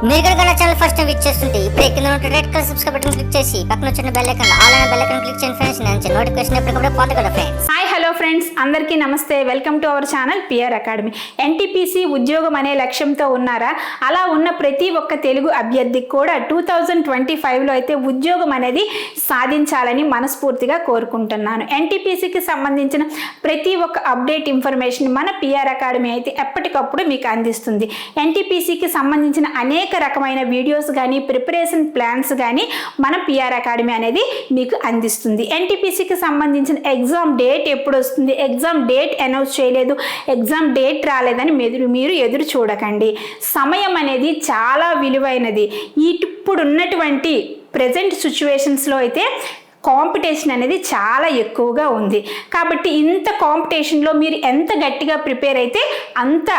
మీరు కనుక నా ఛానల్ ఫస్ట్ టైం విజిట్ చేస్తుంటే ఇప్పుడు కింద ఉన్న red colour subscribe button click చేసి పక్కన వచ్చిన బెల్ ఐకాన్ ఆల్ అనే బెల్ ఐకాన్ క్లిక్ చేయండి ఫ్రెండ్స్. నేను నోటిఫికేషన్ ఎప్పటికప్పుడు పొందగలరు ఫ్రెండ్స్. హాయ్ హలో ఫ్రెండ్స్, అందరికీ నమస్తే. Welcome to our channel PR academy. NTPC ఉద్యోగం అనే లక్ష్యంతో ఉన్నారా? అలా ఉన్న ప్రతి ఒక్క తెలుగు అభ్యర్థికి కూడా 2025లో అయితే ఉద్యోగం అనేది సాధించాలని మనస్ఫూర్తిగా కోరుకుంటున్నాను. ఎన్టీపీసీకి సంబంధించిన ప్రతి ఒక్క అప్డేట్ ఇన్ఫర్మేషన్ మన పిఆర్ అకాడమీ అయితే ఎప్పటికప్పుడు మీకు అందిస్తుంది. ఎన్టీపీసీకి సంబంధించిన అనేక రకమైన వీడియోస్ కానీ ప్రిపరేషన్ ప్లాన్స్ కానీ మన పిఆర్ అకాడమీ అనేది మీకు అందిస్తుంది. ఎన్టీపీసీకి సంబంధించిన ఎగ్జామ్ డేట్ ఎప్పుడు వస్తుంది, ఎగ్జామ్ డేట్ అనౌన్స్ చేయలేదు, ఎగ్జామ్ డేట్ రాలేదని మీరు ఎదురు చూడకండి. సమయం అనేది చాలా విలువైనది. ఇప్పుడున్నటువంటి ప్రజెంట్ సిచ్యువేషన్స్లో అయితే కాంపిటీషన్ అనేది చాలా ఎక్కువగా ఉంది. కాబట్టి ఇంత కాంపిటీషన్లో మీరు ఎంత గట్టిగా ప్రిపేర్ అయితే అంత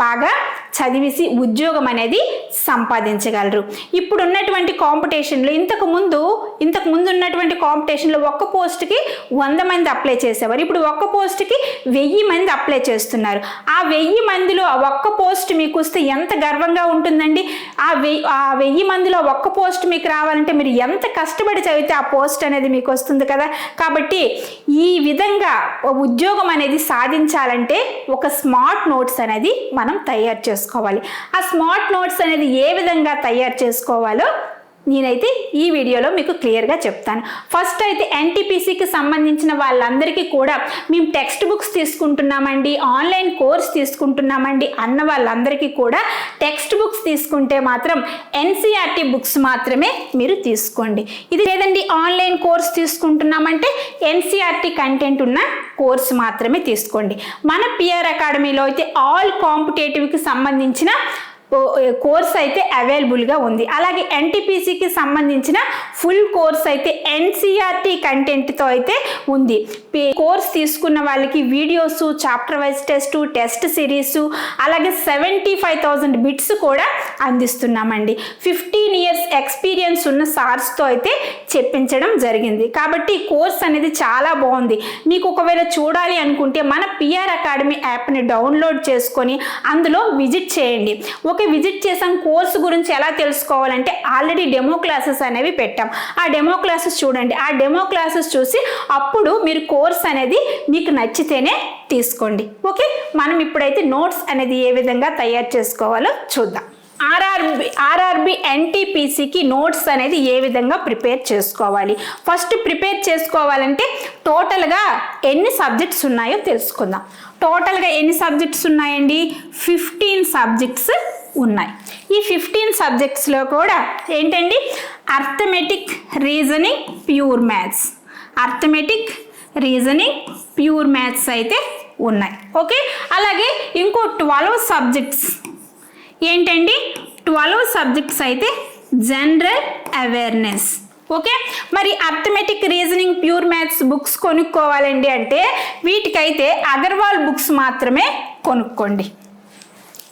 బాగా చదివేసి ఉద్యోగం అనేది సంపాదించగలరు. ఇప్పుడు ఉన్నటువంటి కాంపిటీషన్లో ఇంతకు ముందు ఉన్నటువంటి కాంపిటీషన్లో ఒక్క పోస్ట్కి 100 మంది అప్లై చేసేవారు. ఇప్పుడు ఒక్క పోస్ట్కి 1000 మంది అప్లై చేస్తున్నారు. ఆ 1000 మందిలో ఒక్క పోస్ట్ మీకు వస్తే ఎంత గర్వంగా ఉంటుందండి. ఆ 1000 మందిలో ఒక్క పోస్ట్ మీకు రావాలంటే మీరు ఎంత కష్టపడి చదివితే ఆ పోస్ట్ అనేది మీకు వస్తుంది కదా. కాబట్టి ఈ విధంగా ఉద్యోగం అనేది సాధించాలంటే ఒక స్మార్ట్ నోట్స్ అనేది మనం తయారు చేసుకోవాలి. ఆ స్మార్ట్ నోట్స్ అనేది ఏ విధంగా తయారు చేసుకోవాలో నేనైతే ఈ వీడియోలో మీకు క్లియర్గా చెప్తాను. ఫస్ట్ అయితే ఎన్టీపీసీకి సంబంధించిన వాళ్ళందరికీ కూడా మేము టెక్స్ట్ బుక్స్ తీసుకుంటున్నామండి, ఆన్లైన్ కోర్స్ తీసుకుంటున్నామండి అన్న వాళ్ళందరికీ కూడా టెక్స్ట్ బుక్స్ తీసుకుంటే మాత్రం ఎన్సీఆర్టీ బుక్స్ మాత్రమే మీరు తీసుకోండి. ఇది లేదండి ఆన్లైన్ కోర్స్ తీసుకుంటున్నామంటే ఎన్సీఆర్టీ కంటెంట్ ఉన్న కోర్స్ మాత్రమే తీసుకోండి. మన పిఆర్ అకాడమీలో అయితే ఆల్ కాంపిటేటివ్కి సంబంధించిన కోర్స్ అయితే అవైలబుల్గా ఉంది. అలాగే ఎన్టీపీసీకి సంబంధించిన ఫుల్ కోర్స్ అయితే ఎన్సీఆర్టీ కంటెంట్తో అయితే ఉంది. కోర్స్ తీసుకున్న వాళ్ళకి videos, chapter wise test series, అలాగే 75,000 బిట్స్ కూడా అందిస్తున్నామండి. 15 years ఎక్స్పీరియన్స్ ఉన్న సార్స్తో అయితే చెప్పించడం జరిగింది. కాబట్టి కోర్స్ అనేది చాలా బాగుంది. మీకు ఒకవేళ చూడాలి అనుకుంటే మన పిఆర్ అకాడమీ యాప్ని డౌన్లోడ్ చేసుకొని అందులో విజిట్ చేయండి. విజిట్ చేసాం. కోర్సు గురించి ఎలా తెలుసుకోవాలంటే ఆల్రెడీ డెమో క్లాసెస్ అనేవి పెట్టాం. ఆ డెమో క్లాసెస్ చూడండి. ఆ డెమో క్లాసెస్ చూసి అప్పుడు మీరు కోర్స్ అనేది మీకు నచ్చితేనే తీసుకోండి. ఓకే, మనం ఇప్పుడైతే నోట్స్ అనేది ఏ విధంగా తయారు చేసుకోవాలో చూద్దాం. ఆర్ఆర్బి ఎన్టీపీసీకి నోట్స్ అనేది ఏ విధంగా ప్రిపేర్ చేసుకోవాలి. ఫస్ట్ ప్రిపేర్ చేసుకోవాలంటే టోటల్గా ఎన్ని సబ్జెక్ట్స్ ఉన్నాయో తెలుసుకుందాం. టోటల్గా ఎన్ని సబ్జెక్ట్స్ ఉన్నాయండి? 15 సబ్జెక్ట్స్ ఉన్నాయి. ఈ 15 సబ్జెక్ట్స్లో కూడా ఏంటండి arithmetic, reasoning, pure maths, arithmetic, reasoning, pure maths అయితే ఉన్నాయి. ఓకే, అలాగే ఇంకో 12 సబ్జెక్ట్స్ ఏంటండి? 12 సబ్జెక్ట్స్ అయితే జనరల్ అవేర్నెస్. ఓకే, మరి arithmetic, reasoning, pure maths books కొనుక్కోవాలండి అంటే వీటికైతే అగర్వాల్ బుక్స్ మాత్రమే కొనుక్కోండి.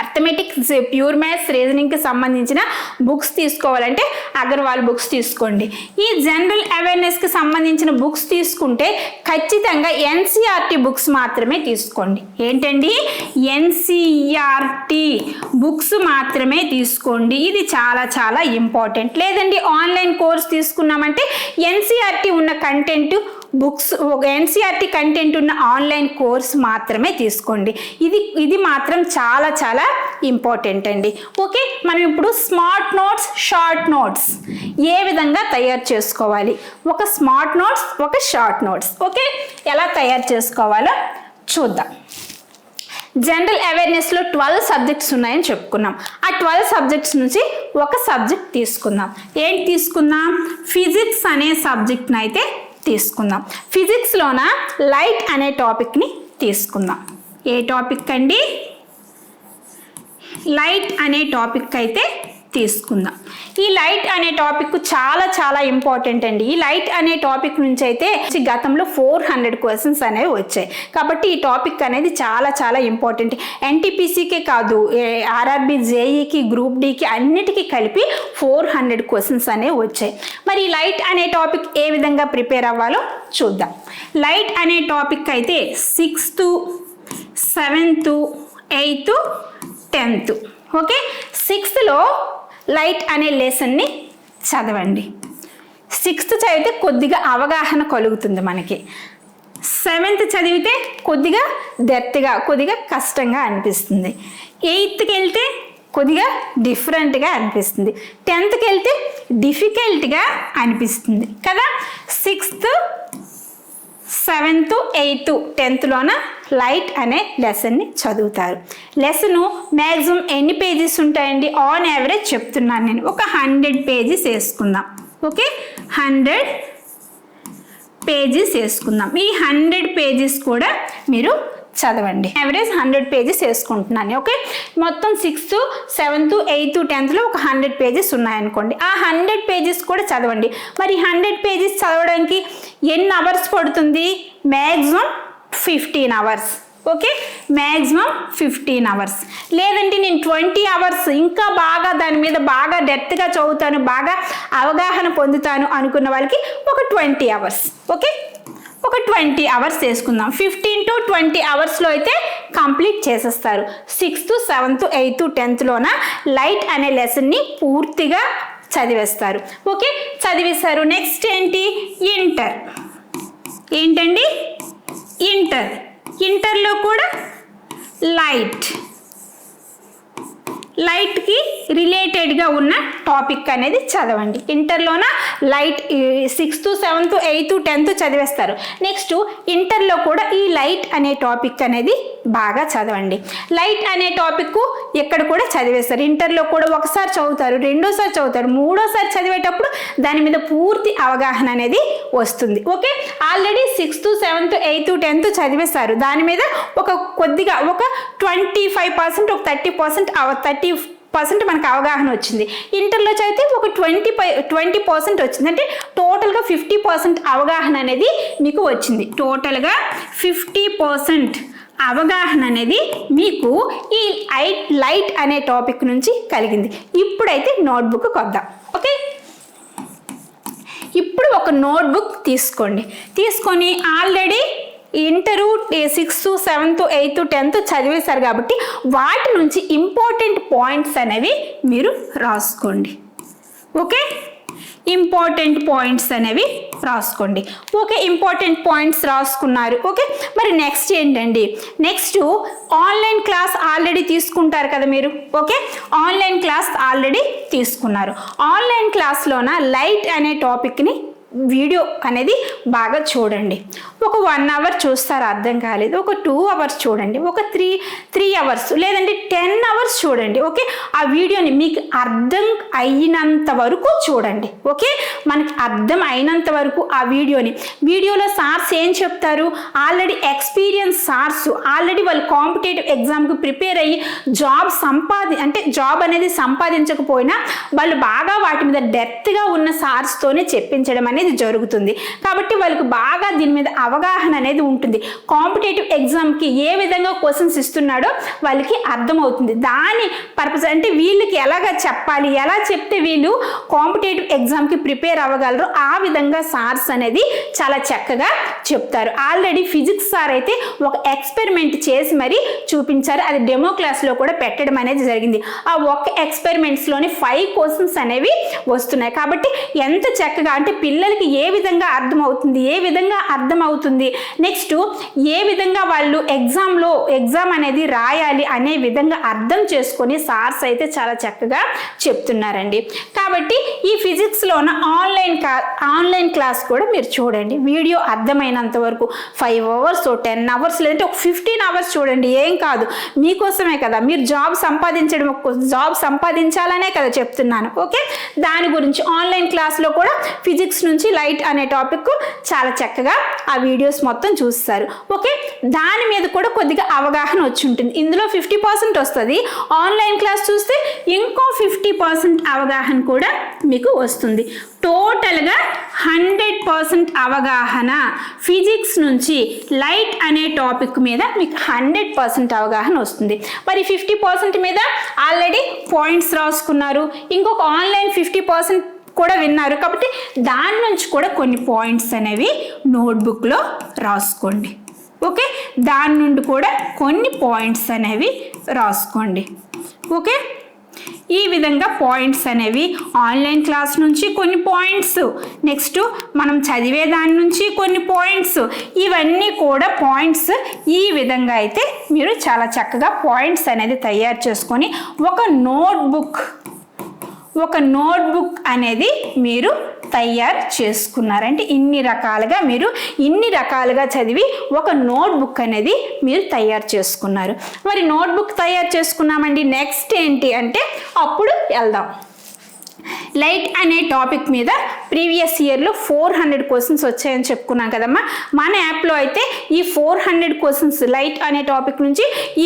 అర్థమెటిక్, ప్యూర్ మ్యాథ్స్, రీజనింగ్కి సంబంధించిన బుక్స్ తీసుకోవాలంటే అగర్వాల్ బుక్స్ తీసుకోండి. ఈ జనరల్ అవేర్నెస్కి సంబంధించిన బుక్స్ తీసుకుంటే ఖచ్చితంగా ఎన్సీఆర్టీ బుక్స్ మాత్రమే తీసుకోండి. ఏంటండి? ఎన్సీఆర్టీ బుక్స్ మాత్రమే తీసుకోండి. ఇది చాలా చాలా ఇంపార్టెంట్. లేదండి ఆన్లైన్ కోర్స్ తీసుకున్నామంటే ఎన్సీఆర్టీ ఉన్న కంటెంట్ బుక్స్, ఎన్సీఆర్టీ కంటెంట్ ఉన్న ఆన్లైన్ కోర్స్ మాత్రమే తీసుకోండి. ఇది మాత్రం చాలా చాలా ఇంపార్టెంట్ అండి. ఓకే, మనం ఇప్పుడు స్మార్ట్ నోట్స్, షార్ట్ నోట్స్ ఏ విధంగా తయారు చేసుకోవాలి. ఒక స్మార్ట్ నోట్స్, ఒక షార్ట్ నోట్స్. ఓకే, ఎలా తయారు చేసుకోవాలో చూద్దాం. జనరల్ అవేర్నెస్లో 12 సబ్జెక్ట్స్ ఉన్నాయని చెప్పుకున్నాం. ఆ 12 సబ్జెక్ట్స్ నుంచి ఒక సబ్జెక్ట్ తీసుకుందాం. ఏంటి తీసుకుందాం? ఫిజిక్స్ అనే సబ్జెక్ట్ని అయితే తీసుకుందాం. ఫిజిక్స్లోన లైట్ అనే టాపిక్ని తీసుకుందాం. ఏ టాపిక్ అండి? లైట్ అనే టాపిక్ అయితే తీసుకుందాం. ఈ లైట్ అనే టాపిక్ చాలా చాలా ఇంపార్టెంట్ అండి. ఈ లైట్ అనే టాపిక్ నుంచి అయితే గతంలో 400 క్వశ్చన్స్ అనేవి వచ్చాయి. కాబట్టి ఈ టాపిక్ అనేది చాలా చాలా ఇంపార్టెంట్. ఎన్టీపీసీకే కాదు, ఆర్ఆర్బి, జేఈకి, గ్రూప్ డికి అన్నిటికీ కలిపి 400 క్వశ్చన్స్ అనేవి వచ్చాయి. మరి ఈ లైట్ అనే టాపిక్ ఏ విధంగా ప్రిపేర్ అవ్వాలో చూద్దాం. లైట్ అనే టాపిక్ అయితే 6th, 7th, 8th, 10th. Okay, 6th light అనే లెసన్ని చదవండి. 6th చదివితే కొద్దిగా అవగాహన కలుగుతుంది మనకి. 7th చదివితే కొద్దిగా డెప్త్గా కొద్దిగా కష్టంగా అనిపిస్తుంది. 8thకి వెళ్తే కొద్దిగా డిఫరెంట్గా అనిపిస్తుంది. 10thకి వెళ్తే డిఫికల్ట్గా అనిపిస్తుంది కదా. 6th 7th 8th 10thలోన లైట్ అనే లెసన్ని చదువుతారు. లెసను మ్యాక్సిమం ఎన్ని పేజెస్ ఉంటాయండి? ఆన్ యావరేజ్ చెప్తున్నాను నేను. ఒక 100 పేజెస్ వేసుకుందాం. ఓకే, 100 పేజెస్ వేసుకుందాం. ఈ 100 పేజెస్ కూడా మీరు చదవండి. యావరేజ్ 100 పేజెస్ వేసుకుంటున్నాను. ఓకే, మొత్తం 6th 7th 8th 10thలో ఒక 100 పేజెస్ ఉన్నాయనుకోండి. ఆ 100 పేజెస్ కూడా చదవండి. మరి 100 పేజెస్ చదవడానికి ఎన్ని అవర్స్ పడుతుంది? Maximum 15 hours. Okay, maximum 15 hours. లేదంటే నేను 20 అవర్స్ ఇంకా బాగా దాని మీద బాగా డెప్త్గా చదువుతాను, బాగా అవగాహన పొందుతాను అనుకున్న వాళ్ళకి ఒక 20 అవర్స్. ఓకే, ఒక 20 అవర్స్ వేసుకుందాం. 15 to 20 అవర్స్లో అయితే కంప్లీట్ చేసేస్తారు. 6th 7th 8th 10thలోన లైట్ అనే లెసన్ని పూర్తిగా చదివేస్తారు. ఓకే, చదివేస్తారు. నెక్స్ట్ ఏంటి? ఇంటర్. ఏంటండి? ఇంటర్. ఇంటర్లో కూడా లైట్కి రిలేటెడ్గా ఉన్న టాపిక్ అనేది చదవండి. ఇంటర్లోన light 6th 7th 8th 10th చదివేస్తారు. Next ఇంటర్లో కూడా ఈ లైట్ అనే టాపిక్ అనేది బాగా చదవండి. లైట్ అనే టాపిక్ ఎక్కడ కూడా చదివేస్తారు. ఇంటర్లో కూడా ఒకసారి చదువుతారు, రెండోసారి చదువుతారు, మూడోసారి చదివేటప్పుడు దాని మీద పూర్తి అవగాహన అనేది వస్తుంది. Okay, already 6th 7th 8th 10th చదివేస్తారు. దాని మీద ఒక కొద్దిగా ఒక 25% ఒక 30% మనకు అవగాహన వచ్చింది. ఇంటర్లో చదివితే ఒక 20% వచ్చింది. అంటే టోటల్గా 50% అవగాహన అనేది మీకు వచ్చింది. టోటల్గా 50% అవగాహన అనేది మీకు ఈ లైట్ అనే టాపిక్ నుంచి కలిగింది. ఇప్పుడైతే నోట్బుక్ కొద్దాం. ఓకే, ఇప్పుడు ఒక నోట్బుక్ తీసుకొని already inter 6th 7th 8th 10th చదివేశారు కాబట్టి వాటి నుంచి ఇంపార్టెంట్ పాయింట్స్ అనేవి మీరు రాసుకోండి. ఓకే, ఇంపార్టెంట్ పాయింట్స్ అనేవి రాసుకోండి. ఓకే, ఇంపార్టెంట్ పాయింట్స్ రాసుకున్నారు. ఓకే, మరి నెక్స్ట్ ఏంటండి? నెక్స్ట్ ఆన్లైన్ క్లాస్ ఆల్రెడీ తీసుకుంటారు కదా మీరు. ఓకే, ఆన్లైన్ క్లాస్ ఆల్రెడీ తీసుకున్నారు. ఆన్లైన్ క్లాస్లోన లైట్ అనే టాపిక్ని వీడియో అనేది బాగా చూడండి. ఒక 1 అవర్ చూస్తారు, అర్థం కాలేదు, ఒక 2 అవర్స్ చూడండి, ఒక 3 అవర్స్ లేదంటే 10 అవర్స్ చూడండి. ఓకే, ఆ వీడియోని మీకు అర్థం అయినంత వరకు చూడండి. ఓకే, మనకి అర్థం అయినంత వరకు ఆ వీడియోలో సార్స్ ఏం చెప్తారు? ఆల్రెడీ ఎక్స్పీరియన్స్ సార్స్, ఆల్రెడీ వాళ్ళు కాంపిటేటివ్ ఎగ్జామ్కి ప్రిపేర్ అయ్యి జాబ్ అనేది సంపాదించకపోయినా వాళ్ళు బాగా వాటి మీద డెప్త్గా ఉన్న సార్స్తోనే చెప్పించడం అనేది జరుగుతుంది. కాబట్టి వాళ్ళకి బాగా దీని మీద అవగాహన అనేది ఉంటుంది. కాంపిటేటివ్ ఎగ్జామ్కి ఏ విధంగా క్వశ్చన్స్ ఇస్తున్నాడో వాళ్ళకి అర్థమవుతుంది. దాని పర్పస్ అంటే వీళ్ళకి ఎలాగ చెప్పాలి, ఎలా చెప్తే వీళ్ళు కాంపిటేటివ్ ఎగ్జామ్కి ప్రిపేర్ అవ్వగలరు, ఆ విధంగా సార్స్ అనేది చాలా చక్కగా చెప్తారు. ఆల్రెడీ ఫిజిక్స్ సార్ అయితే ఒక ఎక్స్పెరిమెంట్ చేసి మరీ చూపించారు. అది డెమో క్లాస్లో కూడా పెట్టడం అనేది జరిగింది. ఆ ఒక్క ఎక్స్పెరిమెంట్స్లోని 5 క్వశ్చన్స్ అనేవి వస్తున్నాయి. కాబట్టి ఎంత చక్కగా అంటే పిల్లలకి ఏ విధంగా అర్థమవుతుంది, నెక్స్ట్ ఏ విధంగా వాళ్ళు ఎగ్జామ్ అనేది రాయాలి అనే విధంగా అర్థం చేసుకొని సార్స్ అయితే చాలా చక్కగా చెప్తున్నారండి. కాబట్టి ఈ ఫిజిక్స్లోన ఆన్లైన్ క్లాస్ కూడా మీరు చూడండి. వీడియో అర్థమైనంత వరకు 5 అవర్స్ 10 అవర్స్ లేదంటే ఒక 15 అవర్స్ చూడండి. ఏం కాదు, మీకోసమే కదా, మీరు జాబ్ సంపాదించాలనే కదా చెప్తున్నాను. ఓకే, దాని గురించి ఆన్లైన్ క్లాస్లో కూడా ఫిజిక్స్ నుంచి లైట్ అనే టాపిక్ చాలా చక్కగా ఆ వీడియోస్ మొత్తం చూస్తారు. ఓకే, దాని మీద కూడా కొద్దిగా అవగాహన వచ్చి ఉంటుంది. ఇందులో 50% వస్తుంది. ఆన్లైన్ క్లాస్ చూస్తే ఇంకో 50% అవగాహన కూడా మీకు వస్తుంది. టోటల్గా 100% అవగాహన ఫిజిక్స్ నుంచి లైట్ అనే టాపిక్ మీద మీకు 100% అవగాహన వస్తుంది. మరి 50% మీద ఆల్రెడీ పాయింట్స్ రాసుకున్నారు, ఇంకొక ఆన్లైన్ 50% కూడా విన్నారు. కాబట్టి దాని నుంచి కూడా కొన్ని పాయింట్స్ అనేవి నోట్బుక్లో రాసుకోండి. ఓకే, దాని నుండి కూడా కొన్ని పాయింట్స్ అనేవి రాసుకోండి. ఓకే, ఈ విధంగా పాయింట్స్ అనేవి ఆన్లైన్ క్లాస్ నుంచి కొన్ని పాయింట్స్, నెక్స్ట్ మనం చదివే దాని నుంచి కొన్ని పాయింట్స్, ఇవన్నీ కూడా పాయింట్స్ ఈ విధంగా అయితే మీరు చాలా చక్కగా పాయింట్స్ అనేది తయారు చేసుకొని ఒక నోట్బుక్ అనేది మీరు తయారు చేసుకున్నారంటే ఇన్ని రకాలుగా చదివి ఒక నోట్బుక్ అనేది మీరు తయారు చేసుకున్నారు. మరి నోట్బుక్ తయారు చేసుకున్నామండి, నెక్స్ట్ ఏంటి అంటే అప్పుడు వెళ్దాం. లైట్ అనే టాపిక్ మీద ప్రీవియస్ ఇయర్లో 400 క్వశ్చన్స్ వచ్చాయని చెప్పుకున్నాం కదమ్మా. మన యాప్లో అయితే ఈ 400 క్వశ్చన్స్ లైట్ అనే టాపిక్ నుంచి ఈ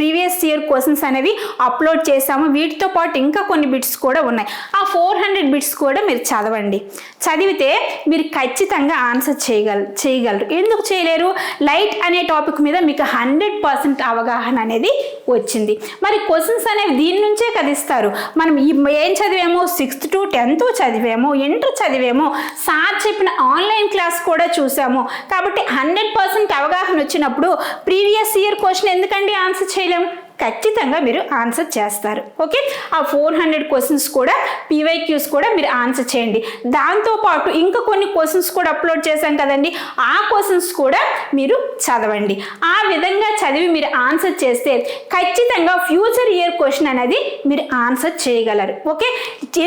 ప్రీవియస్ ఇయర్ క్వశ్చన్స్ అనేవి అప్లోడ్ చేసాము. వీటితో పాటు ఇంకా కొన్ని బిట్స్ కూడా ఉన్నాయి. ఆ 400 బిట్స్ కూడా మీరు చదవండి. చదివితే మీరు ఖచ్చితంగా ఆన్సర్ చేయగలరు. ఎందుకు చేయలేరు? లైట్ అనే టాపిక్ మీద మీకు 100% అవగాహన అనేది వచ్చింది. మరి క్వశ్చన్స్ అనేవి దీని నుంచే కదిస్తారు. మనం ఏం చదివామో 6th to 10th చదివాము, ఇంటర్ చదివాము, సార్ చెప్పిన ఆన్లైన్ క్లాస్ కూడా చూసాము. కాబట్టి 100% అవగాహన వచ్చినప్పుడు ప్రీవియస్ ఇయర్ క్వశ్చన్ ఎందుకండి ఆన్సర్ చేయలేము? ఖచ్చితంగా మీరు ఆన్సర్ చేస్తారు. ఓకే, ఆ 400 క్వశ్చన్స్ కూడా పీవైక్యూస్ కూడా మీరు ఆన్సర్ చేయండి. దాంతోపాటు ఇంకా కొన్ని క్వశ్చన్స్ కూడా అప్లోడ్ చేశాం కదండి, ఆ క్వశ్చన్స్ కూడా మీరు చదవండి. ఆ విధంగా చదివి మీరు ఆన్సర్ చేస్తే ఖచ్చితంగా ఫ్యూచర్ ఇయర్ క్వశ్చన్ అనేది మీరు ఆన్సర్ చేయగలరు. ఓకే,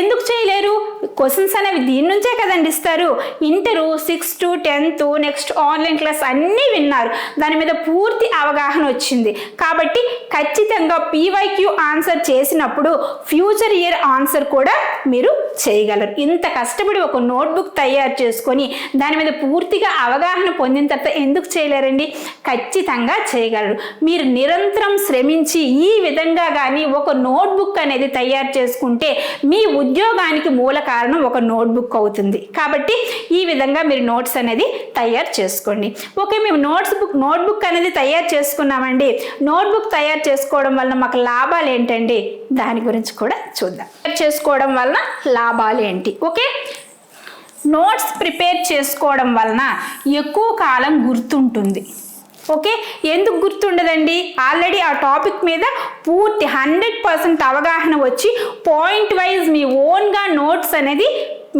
ఎందుకు చేయలేరు? క్వశ్చన్స్ అనేవి దీని నుంచే కదండి ఇస్తారు. Inter 6th to 10th next online class అన్నీ విన్నారు, దాని మీద పూర్తి అవగాహన వచ్చింది. కాబట్టి ఖచ్చితంగా పీవైక్యూ ఆన్సర్ చేసినప్పుడు ఫ్యూచర్ ఇయర్ ఆన్సర్ కూడా మీరు చేయగలరు. ఇంత కష్టపడి ఒక నోట్బుక్ తయారు చేసుకొని దాని మీద పూర్తిగా అవగాహన పొందిన తర్వాత ఎందుకు చేయలేరండి? ఖచ్చితంగా చేయగలరు. మీరు నిరంతరం శ్రమించి ఈ విధంగా కానీ ఒక నోట్బుక్ అనేది తయారు చేసుకుంటే మీ ఉద్యోగానికి మూల కారణం ఒక నోట్బుక్ అవుతుంది. కాబట్టి ఈ విధంగా మీరు నోట్స్ అనేది తయారు చేసుకోండి. ఓకే, మేము నోట్బుక్ అనేది తయారు చేసుకున్నామండి. నోట్బుక్ తయారు చేసుకోవడం వలన మాకు లాభాలు ఏంటండి? దాని గురించి కూడా చూద్దాం. చేసుకోవడం వలన లాభాలు ఏంటి? ఓకే, నోట్స్ ప్రిపేర్ చేసుకోవడం వలన ఎక్కువ కాలం గుర్తుంటుంది. ఓకే, ఎందుకు గుర్తుండదండి? ఆల్రెడీ ఆ టాపిక్ మీద పూర్తి 100% అవగాహన వచ్చి పాయింట్ వైజ్ మీ ఓన్గా నోట్స్ అనేది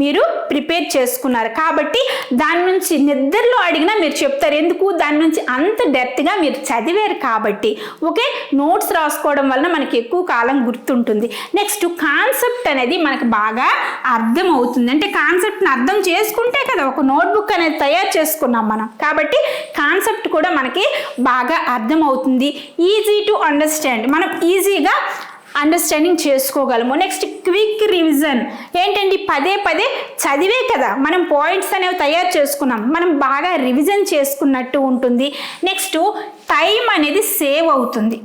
మీరు ప్రిపేర్ చేసుకున్నారు. కాబట్టి దాని నుంచి నిద్రలో అడిగినా మీరు చెప్తారు. ఎందుకు? దాని నుంచి అంత డెప్త్గా మీరు చదివారు కాబట్టి. ఓకే, నోట్స్ రాసుకోవడం వలన మనకి ఎక్కువ కాలం గుర్తుంటుంది. నెక్స్ట్ కాన్సెప్ట్ అనేది మనకు బాగా అర్థం అవుతుంది. అంటే కాన్సెప్ట్ని అర్థం చేసుకుంటే కదా ఒక నోట్బుక్ అనేది తయారు చేసుకున్నాం మనం. కాబట్టి కాన్సెప్ట్ కూడా మనకి బాగా అర్థం అవుతుంది. ఈజీ టు అండర్స్టాండ్, మనం ఈజీగా అండర్స్టాండింగ్ చేసుకోగలము. నెక్స్ట్ క్విక్ రివిజన్ ఏంటండి? పదే చదివే కదా మనం పాయింట్స్ అనేవి తయారు చేసుకున్నాం, మనం బాగా రివిజన్ చేసుకున్నట్టు ఉంటుంది. నెక్స్ట్ టైం అనేది సేవ్ అవుతుంది.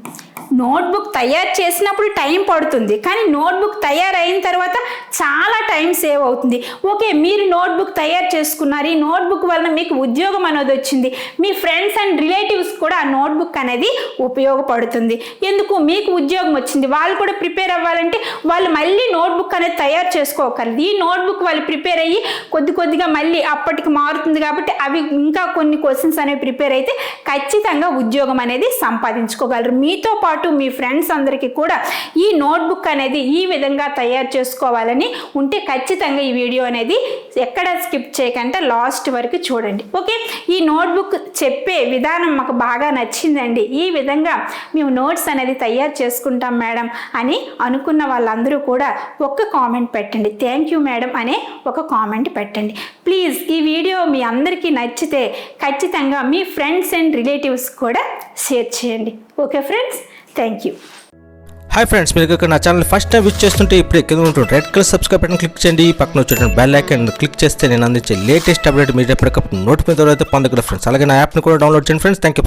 నోట్బుక్ తయారు చేసినప్పుడు టైం పడుతుంది, కానీ నోట్బుక్ తయారైన తర్వాత చాలా టైం సేవ్ అవుతుంది. ఓకే, మీరు నోట్బుక్ తయారు చేసుకున్నారు, ఈ నోట్బుక్ వలన మీకు ఉద్యోగం అనేది వచ్చింది. మీ ఫ్రెండ్స్ అండ్ రిలేటివ్స్ కూడా ఆ నోట్బుక్ అనేది ఉపయోగపడుతుంది. ఎందుకు? మీకు ఉద్యోగం వచ్చింది, వాళ్ళు కూడా ప్రిపేర్ అవ్వాలంటే వాళ్ళు మళ్ళీ నోట్బుక్ అనేది తయారు చేసుకోగలరు. ఈ నోట్బుక్ వాళ్ళు ప్రిపేర్ అయ్యి కొద్దిగా మళ్ళీ అప్పటికి మారుతుంది. కాబట్టి అవి ఇంకా కొన్ని క్వశ్చన్స్ అనేవి ప్రిపేర్ అయితే ఖచ్చితంగా ఉద్యోగం అనేది సంపాదించుకోగలరు. మీతో పాటు మీ ఫ్రెండ్స్ అందరికీ కూడా ఈ నోట్బుక్ అనేది ఈ విధంగా తయారు చేసుకోవాలని ఉంటే ఖచ్చితంగా ఈ వీడియో అనేది ఎక్కడ స్కిప్ చేయకుండా లాస్ట్ వరకు చూడండి. ఓకే, ఈ నోట్బుక్ చెప్పే విధానం మాకు బాగా నచ్చిందండి, ఈ విధంగా మేము నోట్స్ అనేది తయారు చేసుకుంటాం మేడం అని అనుకున్న వాళ్ళందరూ కూడా ఒక్క కామెంట్ పెట్టండి. థ్యాంక్ యూ మేడం అనే ఒక కామెంట్ పెట్టండి ప్లీజ్. ఈ వీడియో మీ అందరికీ నచ్చితే ఖచ్చితంగా మీ ఫ్రెండ్స్ అండ్ రిలేటివ్స్ కూడా షేర్ చేయండి. Okay friends, thank you. Hi friends, మీరు ఇక్కడ నా ఛానల్ ఫస్ట్ టైం విజిట్ చేస్తుంటే ఇప్పుడు కింద ఉంటుంది red colour subscribe button click చేయండి. పక్కన వచ్చేటువంటి బెల్ ఐకాన్ క్లిక్ చేస్తే నేను అందించే లేటెస్ట్ అప్డేట్ మీరు ఎప్పటికప్పుడు నోటిఫికేషన్ ద్వారా పొందగలరు ఫ్రెండ్స్. అలాగే నా యాప్ని కూడా డౌన్లోడ్ చేయండి ఫ్రెండ్స్. Thank you.